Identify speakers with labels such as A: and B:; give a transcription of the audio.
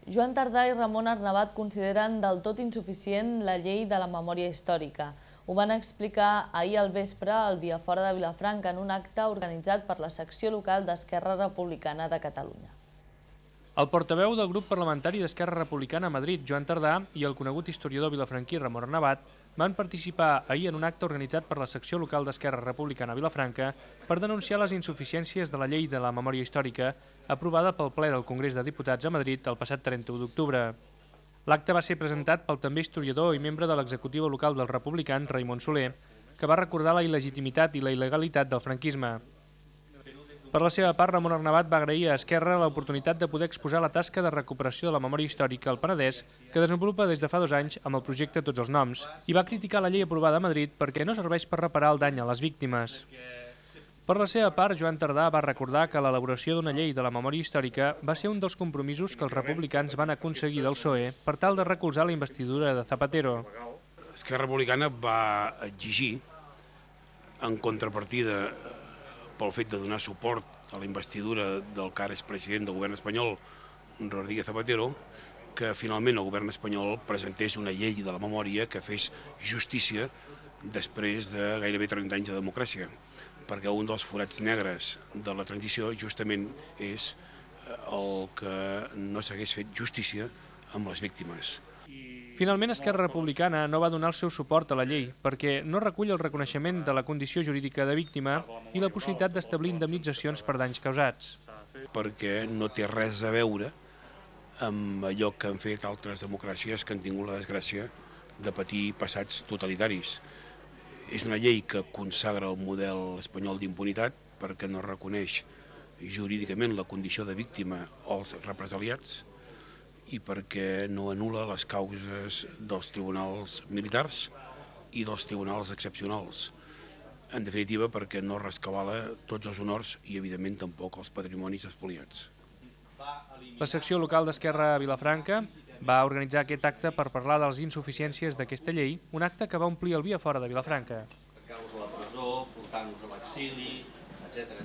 A: Joan Tardà i Ramon Arnabat consideren del tot insuficient la llei de la memòria històrica. Ho van explicar ahir al vespre al Viafora de Vilafranca en un acte organitzat per la secció local d'Esquerra Republicana de Catalunya.
B: El portaveu del grup parlamentari d'Esquerra Republicana a Madrid, Joan Tardà, i el conegut historiador vilafranquí Ramon Arnabat van participar ahir en un acte organitzat per la secció local d'Esquerra Republicana a Vilafranca per denunciar les insuficiències de la llei de la memòria històrica aprovada pel ple del Congrés de Diputats a Madrid el passat 31 d'octubre. L'acte va ser presentat pel també historiador i membre de l'executiva local dels republicans, Raimon Soler, que va recordar la il·legitimitat i la il·legalitat del franquisme. Per la seva part, Ramon Arnabat va agrair a Esquerra l'oportunitat de poder exposar la tasca de recuperació de la memòria històrica al Penedès que desenvolupa des de fa 2 anys amb el projecte Tots els Noms i va criticar la llei aprovada a Madrid perquè no serveix per reparar el dany a les víctimes. Per la seva part, Joan Tardà va recordar que l'elaboració d'una llei de la memòria històrica va ser un dels compromisos que els republicans van aconseguir del PSOE per tal de recolzar la investidura de Zapatero.
C: Esquerra Republicana va exigir, en contrapartida pel fet de donar suport a la investidura del que ara és president del govern espanyol, Rodríguez Zapatero, que finalment el govern espanyol presentés una llei de la memòria que fes justícia després de gairebé 30 anys de democràcia, perquè un dels forats negres de la transició justament és el que no s'hagués fet justícia amb les víctimes.
B: Finalment, Esquerra Republicana no va donar el seu suport a la llei perquè no recull el reconeixement de la condició jurídica de víctima i la possibilitat d'establir indemnitzacions per danys causats.
C: Perquè no té res a veure amb allò que han fet altres democràcies que han tingut la desgràcia de patir passats totalitaris. És una llei que consagra el model espanyol d'impunitat perquè no reconeix jurídicament la condició de víctima als represaliats i perquè no anul·la les causes dels tribunals militars i dels tribunals excepcionals. En definitiva, perquè no rescabala tots els honors i, evidentment, tampoc els patrimonis espoliats.
B: La secció local d'Esquerra a Vilafranca va organitzar aquest acte per parlar de les insuficiències d'aquesta llei, un acte que va omplir el Viafora de Vilafranca.
D: Ficar-los a la presó, portar-los a l'exili, etc.